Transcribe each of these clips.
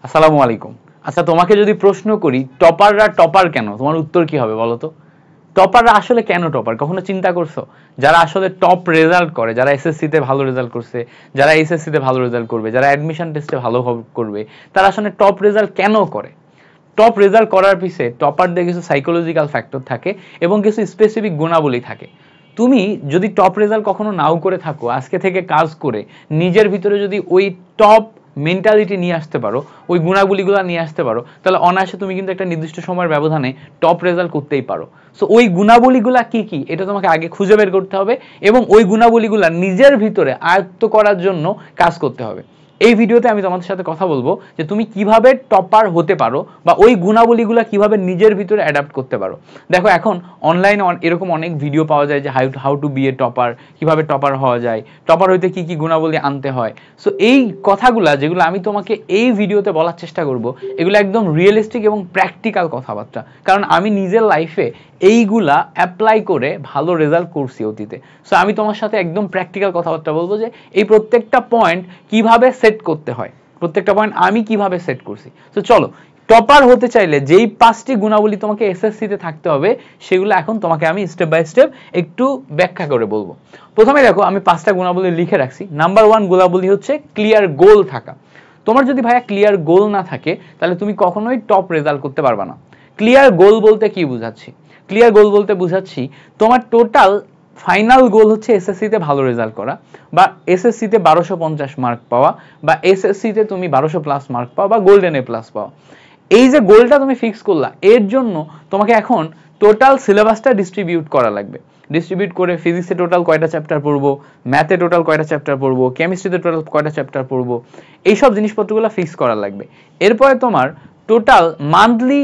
আসসালামু আলাইকুম। আচ্ছা, তোমাকে যদি প্রশ্ন করি টপাররা টপার কেন, তোমার উত্তর কি হবে বলো তো? টপাররা আসলে কেন টপার, কখনো চিন্তা করছো? যারা আসলে টপ রেজাল্ট করে, যারা এসএসসি তে ভালো রেজাল্ট করছে, যারা এইচএসসি তে ভালো রেজাল্ট করবে, যারা অ্যাডমিশন টেস্টে ভালো করবে, তারা আসলে টপ রেজাল্ট কেন করে? টপ রেজাল্ট করার পিছে টপারদের কিছু সাইকোলজিক্যাল ফ্যাক্টর থাকে এবং কিছু স্পেসিফিক গুণাবলী থাকে। তুমি যদি টপ রেজাল্ট কখনো নাও করে থাকো, আজকে থেকে কাজ করে নিজের ভিতরে যদি ওই টপ মেন্টালিটি নিয়ে আসতে পারো, ওই গুণাবলীগুলো নিয়ে আসতে পারো, তাহলে অনায়াসে তুমি কিন্তু একটা নির্দিষ্ট সময়ের ব্যবধানে টপ রেজাল্ট করতেই পারো। সো ওই গুণাবলীগুলা কি কি এটা তোমাকে আগে খুঁজে বের করতে হবে এবং ওই গুণাবলীগুলা নিজের ভিতরে আয়ত্ত করার জন্য কাজ করতে হবে। এই ভিডিওতে আমি তোমাদের সাথে কথা বলবো যে তুমি কিভাবে টপার হতে পারো বা ওই গুণাবলীগুলো কিভাবে নিজের ভিতরে অ্যাডাপ্ট করতে পারো। দেখো, এখন অনলাইনে এরকম অনেক ভিডিও পাওয়া যায় যে how to be a topper, কিভাবে টপার হওয়া যায়, টপার হইতে কি কি গুণাবলী আনতে হয়। সো এই কথাগুলা যেগুলো আমি তোমাকে এই ভিডিওতে বলার চেষ্টা করব, এগুলো একদম রিয়েলিস্টিক এবং প্র্যাকটিক্যাল কথাবার্তা, কারণ আমি নিজের লাইফে এইগুলা অ্যাপ্লাই করে ভালো রেজাল্ট করছি অতীতে। সো আমি তোমার সাথে একদম প্র্যাকটিক্যাল কথাবার্তা বলবো যে এই প্রত্যেকটা পয়েন্ট কিভাবে সেট করতে হয়, প্রত্যেকটা পয়েন্ট আমি কিভাবে সেট করছি। তো চলো, টপার হতে চাইলে যেই 5টি গুণাবলী তোমাকে এসএসসি তে থাকতে হবে, সেগুলো এখন তোমাকে আমি স্টেপ বাই স্টেপ একটু ব্যাখ্যা করে বলবো। প্রথমে দেখো, আমি 5টা গুণাবলী লিখে রাখছি। নাম্বার 1 গুণাবলী হচ্ছে ক্লিয়ার গোল থাকা। তোমার যদি ভাইয়া ক্লিয়ার গোল না থাকে, তাহলে তুমি কখনোই টপ রেজাল্ট করতে পারবা না। ক্লিয়ার গোল বলতে কি বুঝাচ্ছি? ক্লিয়ার গোল বলতে বুঝাচ্ছি তোমার টোটাল ফাইনাল গোল হচ্ছে এসএসসি তে ভালো রেজাল্ট করা, বা এসএসসি তে 1250 মার্ক পাওয়া, বা এসএসসি তে তুমি 1200 প্লাস মার্ক পাওয়া, বা গোল্ডেন এ প্লাস পাওয়া। এই যে গোলটা তুমি ফিক্স করলা, এর জন্য তোমাকে এখন টোটাল সিলেবাসটা ডিস্ট্রিবিউট করা লাগবে। ডিস্ট্রিবিউট করে ফিজিক্সে টোটাল কয়টা চ্যাপ্টার পড়বো, ম্যাথে টোটাল কয়টা চ্যাপ্টার পড়বো, কেমিস্ট্রিতে টোটাল কয়টা চ্যাপ্টার পড়বো, এইসব জিনিসপত্রগুলো ফিক্স করা লাগবে। এরপরে তোমার টোটাল মান্থলি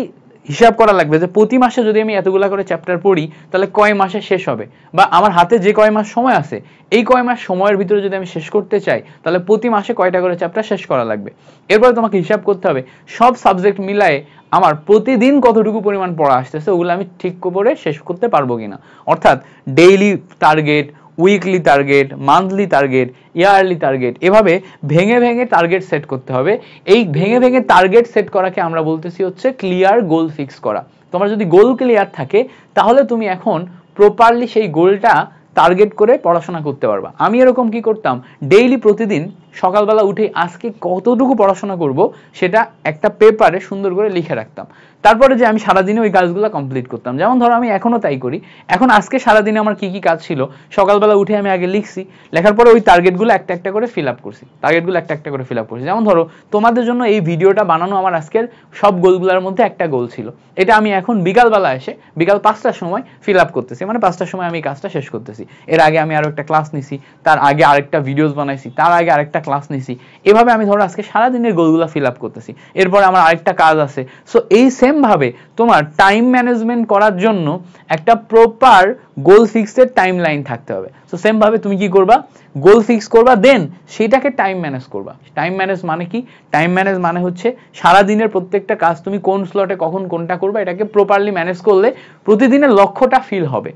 হিসাব করা লাগবে যে প্রতি মাসে যদি আমি এতগুলা করে চ্যাপ্টার পড়ি, তাহলে কয় মাসে শেষ হবে, বা আমার হাতে যে কয় মাস সময় আছে, এই কয় মাস সময়ের ভিতরে যদি আমি শেষ করতে চাই, তাহলে প্রতি মাসে কয়টা করে চ্যাপ্টার শেষ করা লাগবে। এরপরে তোমাকে হিসাব করতে হবে সব সাবজেক্ট মিলায়ে আমার প্রতিদিন কতটুকু পরিমাণ পড়া আসতেছে, ওগুলো আমি ঠিক করে শেষ করতে পারবো কিনা। অর্থাৎ daily target, weekly target, monthly target, yearly target, এভাবে ভেঙে ভেঙে টার্গেট সেট করতে হবে। এই ভেঙে ভেঙে টার্গেট সেট করাকে আমরা বলতেছি হচ্ছে ক্লিয়ার গোল ফিক্স করা। তোমার যদি গোল ক্লিয়ার থাকে, তাহলে তুমি এখন প্রপারলি সেই গোলটা টার্গেট করে পড়াশোনা করতে পারবা। আমি এরকম কি করতাম, ডেইলি প্রতিদিন সকালবেলা উঠে আজকে কতটুকু পড়াশোনা করব সেটা একটা পেপারে সুন্দর করে লিখে রাখতাম। তারপরে যে আমি সারাদিনে ওই কাজগুলো কমপ্লিট করতাম। যেমন ধরো, আমি এখনো তাই করি। এখন আজকে সারাদিনে আমার কি কি কাজ ছিল, সকালবেলা উঠে আমি আগে লিখছি, লেখার পরে ওই টার্গেটগুলো একটা একটা করে ফিল আপ করছি, টার্গেটগুলো একটা একটা করে ফিল আপ করছি। যেমন ধরো, তোমাদের জন্য এই ভিডিওটা বানানো আমার আজকের সব গোলগুলোর মধ্যে একটা গোল ছিল, এটা আমি এখন বিকালবেলা এসে বিকাল 5টার সময় ফিল আপ করতেছি, মানে 5টার সময় আমি কাজটা শেষ করতেছি। এর আগে আমি আরো একটা ক্লাস নিছি, তার আগে আরেকটা ভিডিওস বানাইছি, তার আগে আরেকটা ক্লাস নিছি। এভাবে আমি ধরো আজকে সারাদিনের গোলগুলো ফিল আপ করতেছি, এরপরে আমার আরেকটা কাজ আছে। সো এই সেম ভাবে তোমার টাইম ম্যানেজমেন্ট করার জন্য একটা প্রপার গোল ফিক্সের টাইম লাইন থাকতে হবে। সো সেম ভাবে তুমি কি করবা, গোল ফিক্স করবা, দেন সেটাকে টাইম ম্যানেজ করবা। টাইম ম্যানেজ মানে কি? টাইম ম্যানেজ মানে হচ্ছে সারাদিনের প্রত্যেকটা কাজ তুমি কোন স্লটে কখন কোনটা করবা, এটাকে প্রপারলি ম্যানেজ করলে প্রতিদিনের লক্ষ্যটা ফিল হবে।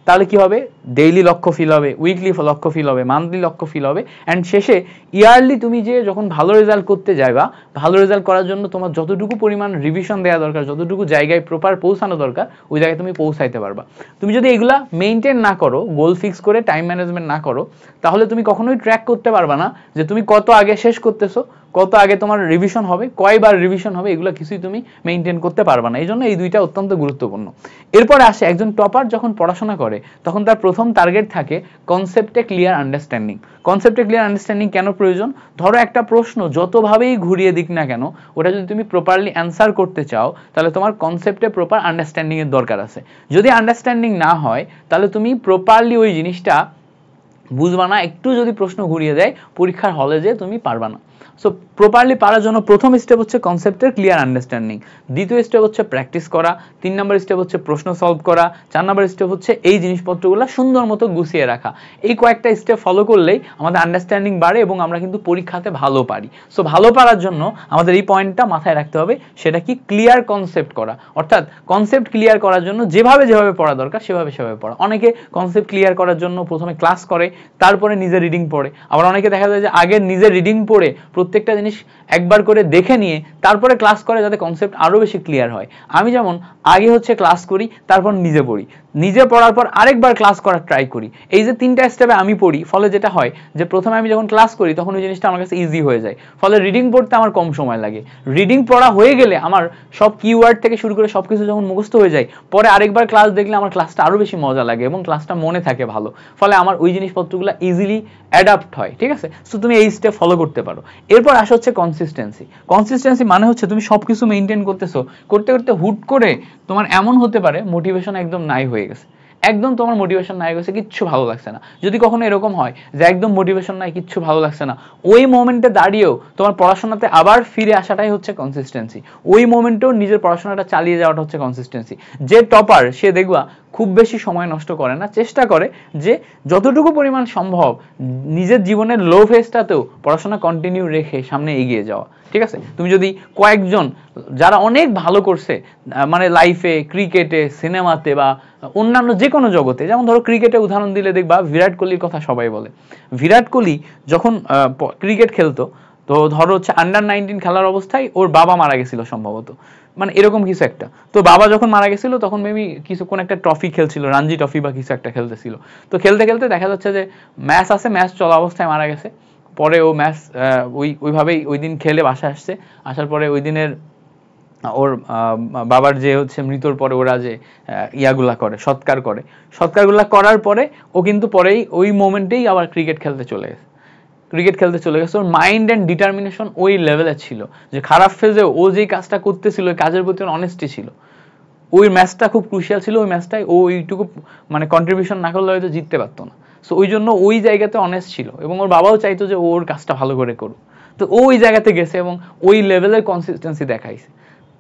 তাহলে কি হবে, ডেইলি লক্ষ্য ফিল হবে, উইকলি লক্ষ্য ফিল হবে, মান্থলি লক্ষ্য ফিল হবে, অ্যান্ড শেষে ইয়ারলি তুমি যে যখন ভালো রেজাল্ট করতে যাইবা, ভালো রেজাল্ট করার জন্য তোমার যতটুকু পরিমাণ রিভিশন দেওয়া দরকার, যতটুকু জায়গায় প্রপার পৌঁছানো দরকার, ওই জায়গায় তুমি পৌঁছাইতে পারবা। তুমি যদি এগুলা মেনটেন না করো, গোল ফিক্স করে টাইম ম্যানেজমেন্ট না করো, তাহলে তুমি কখনোই ট্র্যাক করতে পারবা না যে তুমি কত আগে শেষ করতেছো, কত আগে তোমার রিভিশন হবে, কয়বার রিভিশন হবে, এগুলো কিছুই তুমি মেইনটেইন করতে পারবা না। এই জন্য এই দুইটা অত্যন্ত গুরুত্বপূর্ণ। এরপরে আসে, একজন টপার যখন পড়াশোনা করে, তখন তার প্রথম টার্গেট থাকে কনসেপ্টে ক্লিয়ার আন্ডারস্ট্যান্ডিং। কনসেপ্টে ক্লিয়ার আন্ডারস্ট্যান্ডিং কেন প্রয়োজন? ধরো একটা প্রশ্ন যতভাবেই ঘুরিয়ে দিক না কেন, ওটা যদি তুমি প্রপারলি অ্যান্সার করতে চাও, তাহলে তোমার কনসেপ্টে প্রপার আন্ডারস্ট্যান্ডিং এর দরকার আছে। যদি আন্ডারস্ট্যান্ডিং না হয়, তাহলে তুমি প্রপারলি ওই জিনিসটা বুঝবা না। একটু যদি প্রশ্ন ঘুরিয়ে দেয়, পরীক্ষার হলে যে তুমি পারবা না। সো প্রপারলি পারার জন্য প্রথম স্টেপ হচ্ছে কনসেপ্টের ক্লিয়ার আন্ডারস্ট্যান্ডিং, দ্বিতীয় স্টেপ হচ্ছে প্র্যাকটিস করা, 3 নম্বর স্টেপ হচ্ছে প্রশ্ন সলভ করা, 4 নম্বর স্টেপ হচ্ছে এই জিনিসপত্রগুলো সুন্দর মতো গুছিয়ে রাখা। এই কয়েকটা স্টেপ ফলো করলেই আমাদের আন্ডারস্ট্যান্ডিং বাড়ে এবং আমরা কিন্তু পরীক্ষাতে ভালো পারি। সো ভালো পারার জন্য আমাদের এই পয়েন্টটা মাথায় রাখতে হবে, সেটা কি ক্লিয়ার কনসেপ্ট করা। অর্থাৎ কনসেপ্ট ক্লিয়ার করার জন্য যেভাবে যেভাবে পড়া দরকার সেভাবে সেভাবে পড়া। অনেকে কনসেপ্ট ক্লিয়ার করার জন্য প্রথমে ক্লাস করে, তারপরে নিজে রিডিং পড়ে। আবার অনেকে দেখা যায় যে আগে নিজে রিডিং পড়ে প্রত্যেকটা জিনিস একবার করে দেখে নিয়ে তারপরে ক্লাস করে, যাতে কনসেপ্ট আরো বেশি ক্লিয়ার হয়। আমি যেমন আগে হচ্ছে ক্লাস করি, তারপর নিজে পড়ি, নিজে পড়ার পর আরেকবার ক্লাস করার ট্রাই করি। এই যে 3টা স্টেপে আমি পড়ি, ফলে যেটা হয় যে প্রথমে আমি যখন ক্লাস করি তখন ওই জিনিসটা আমার কাছে ইজি হয়ে যায়, ফলে রিডিং পড়তে আমার কম সময় লাগে। রিডিং পড়া হয়ে গেলে আমার সব কিওয়ার্ড থেকে শুরু করে সবকিছু যখন মুখস্থ হয়ে যায়, পরে আরেকবার ক্লাস দেখলে আমার ক্লাসটা আরো বেশি মজা লাগে এবং ক্লাসটা মনে থাকে ভালো, ফলে আমার ওই জিনিসপত্রগুলো ইজিলি অ্যাডাপ্ট হয়। ঠিক আছে, সো তুমি এই স্টেপ ফলো করতে পারো। এরপর আসা হচ্ছে কনসিস্টেন্সি। কনসিস্টেন্সি মানে হচ্ছে তুমি সবকিছু মেনটেন করতেছো, করতে করতে হুট করে তোমার এমন হতে পারে মোটিভেশন একদম নাই হয়ে গেছে, একদম তোমার মোটিভেশন নাই গেছে, কিচ্ছু ভালো লাগছে না। যদি কখনো এরকম হয় যে একদম মোটিভেশন নাই, কিচ্ছু ভালো লাগছে না, ওই মোমেন্টে দাঁড়িয়েও তোমার পড়াশোনাতে আবার ফিরে আসাটাই হচ্ছে কনসিস্টেন্সি। ওই মোমেন্টেও নিজের পড়াশোনাটা চালিয়ে যাওয়াটা হচ্ছে কনসিস্টেন্সি। যে টপার সে দেখবা খুব বেশি সময় নষ্ট করে না, চেষ্টা করে যে যতটুকু পরিমাণ সম্ভব নিজের জীবনের লো ফেজটাতেও পড়াশোনা কন্টিনিউ রেখে সামনে এগিয়ে যাওয়া। ঠিক আছে, তুমি যদি কয়েকজন যারা অনেক ভালো করছে মানে লাইফে, ক্রিকেটে, সিনেমাতে বা অন্যান্য যে কোনো জগতে, যেমন ধরো ক্রিকেটে উদাহরণ দিলে দেখবা বিরাট কোহলির কথা সবাই বলে। বিরাট কোহলি যখন ক্রিকেট খেলতো, তো ধরো হচ্ছে আন্ডার-19 খেলার অবস্থায় ওর বাবা মারা গেছিল সম্ভবত, মানে এরকম কিছু একটা। তো বাবা যখন মারা গেছিল তখন মেবি কিছু কোন একটা ট্রফি খেলছিল, রঞ্জি ট্রফি বা কিছু একটা খেলতেছিল। তো খেলতে খেলতে দেখা যাচ্ছে যে ম্যাচ আছে, ম্যাচ চলা অবস্থায় মারা গেছে। পরে ও ম্যাচ ওইভাবেই ওই দিন খেলে বাসায় আসছে, আসার পরে ওই দিনের ওর বাবার যে হচ্ছে মৃত্যুর পরে ওরা যে ইয়াগুলা করে, সৎকারগুলা করার পরে ও কিন্তু পরেই ওই মোমেন্টেই আবার ক্রিকেট খেলতে চলে গেছে। ওর মাইন্ড অ্যান্ড ডিটারমিনেশন ওই লেভেলে ছিল যে খারাপ ফেজে ও যেই কাজটা করতেছিল ওই কাজের প্রতি অনেস্টি ছিল। ওই ম্যাচটা খুব ক্রুশিয়াল ছিল, ওই ম্যাচটাই ও এইটুকু মানে কন্ট্রিবিউশন না করলে হয়তো জিততে পারতো না। সো ওই জন্য ওই জায়গাতে অনেস্ট ছিল এবং ওর বাবাও চাইতো যে ওর কাজটা ভালো করে করুক। তো ও ওই জায়গাতে গেছে এবং ওই লেভেলের কনসিস্টেন্সি দেখাইছে।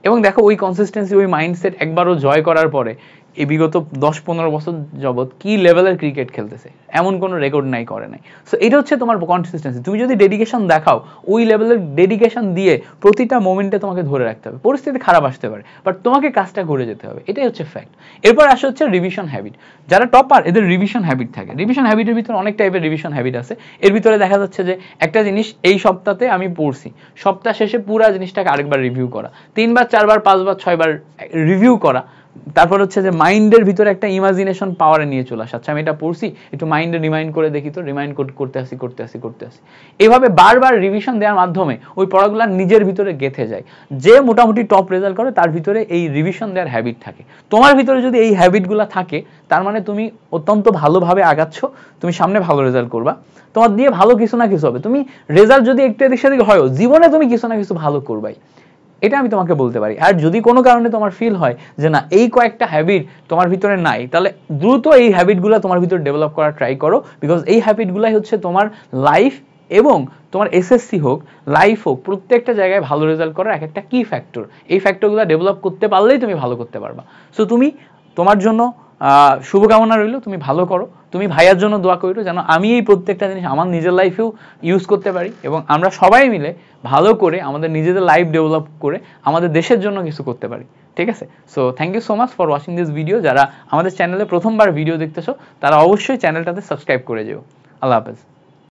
এবং দেখো ওই কনসিস্টেন্সি, ওই মাইন্ডসেট একবারও জয় করার পরে এই বিগত 10-15 বছর যাবৎ কি লেভেলের ক্রিকেট খেলতেছে, এমন কোনো রেকর্ড নাই, করে নাই। সো এটা হচ্ছে তোমার কনসিস্টেন্সি। তুমি যদি ডেডিকেশন দেখাও, ওই লেভেলের ডেডিকেশন দিয়ে প্রতিটা মোমেন্টে তোমাকে ধরে রাখতে হবে। পরিস্থিতি খারাপ আসতে পারে, বাট তোমাকে কাজটা করে যেতে হবে, এটাই হচ্ছে ফ্যাক্ট। এরপর আসে হচ্ছে রিভিশন হ্যাবিট। যারা টপার এদের রিভিশন হ্যাবিট থাকে। রিভিশন হ্যাবিটের ভিতরে অনেক টাইপের রিভিশন হ্যাবিট আছে। এর ভিতরে দেখা যাচ্ছে যে একটা জিনিস এই সপ্তাহে আমি পড়ছি, সপ্তাহ শেষে পুরো জিনিসটাকে আরেকবার রিভিউ করা, 3 বার 4 বার 5 বার 6 বার রিভিউ করা। তারপর হচ্ছে যে মাইন্ডের ভিতরে একটা ইমাজিনেশন পাওয়ারে নিয়ে চলে আসা, আচ্ছা আমি এটা পড়ছি, একটু মাইন্ডে রিমাইন্ড করে দেখি, তো রিমাইন্ড করতে আসি। এইভাবে বারবার রিভিশন দেওয়ার মাধ্যমে ওই পড়াগুলো নিজের ভিতরে গেঁথে যায়। যে মোটামুটি টপ রেজাল্ট করে তার ভিতরে এই রিভিশন দেওয়ার হ্যাবিট থাকে। তোমার ভিতরে যদি এই হ্যাবিটগুলো থাকে, তার মানে তুমি অত্যন্ত ভালোভাবে আগাচ্ছ, তুমি সামনে ভালো রেজাল্ট করবা, তোমার দিয়ে ভালো কিছু না কিছু হবে। তুমি রেজাল্ট যদি একটু এদিক সেদিক হয়, জীবনে তুমি কিছু না কিছু ভালো করবাই, এটা আমি তোমাকে বলতে পারি। আর যদি কোনো কারণে তোমার ফিল হয় যে না এই কয়েকটা হ্যাবিট তোমার ভিতরে নাই, তাহলে দ্রুত এই হ্যাবিটগুলো তোমার ভিতরে ডেভেলপ করার ট্রাই করো, বিকজ এই হ্যাবিটগুলাই হচ্ছে তোমার লাইফ এবং তোমার এসএসসি হোক, লাইফ হোক, প্রত্যেকটা জায়গায় ভালো রেজাল্ট করার এক একটা কি ফ্যাক্টর। এই ফ্যাক্টরগুলো ডেভেলপ করতে পারলেই তুমি ভালো করতে পারবা। সো তুমি তোমার জন্য শুভকামনা রইল, তুমি ভালো করো। তুমি ভাইয়ার জন্য দোয়া করো যেন আমি এই প্রত্যেকটা জিনিস আমার নিজের লাইফেও ইউজ করতে পারি এবং আমরা সবাই মিলে ভালো করে আমাদের নিজেদের লাইফ ডেভেলপ করে আমাদের দেশের জন্য কিছু করতে পারি। ঠিক আছে, so thank you so much for watching this video. যারা আমাদের চ্যানেলে প্রথমবার ভিডিও দেখতেছো তারা অবশ্যই চ্যানেলটাতে সাবস্ক্রাইব করে যেও। আল্লাহ হাফেজ।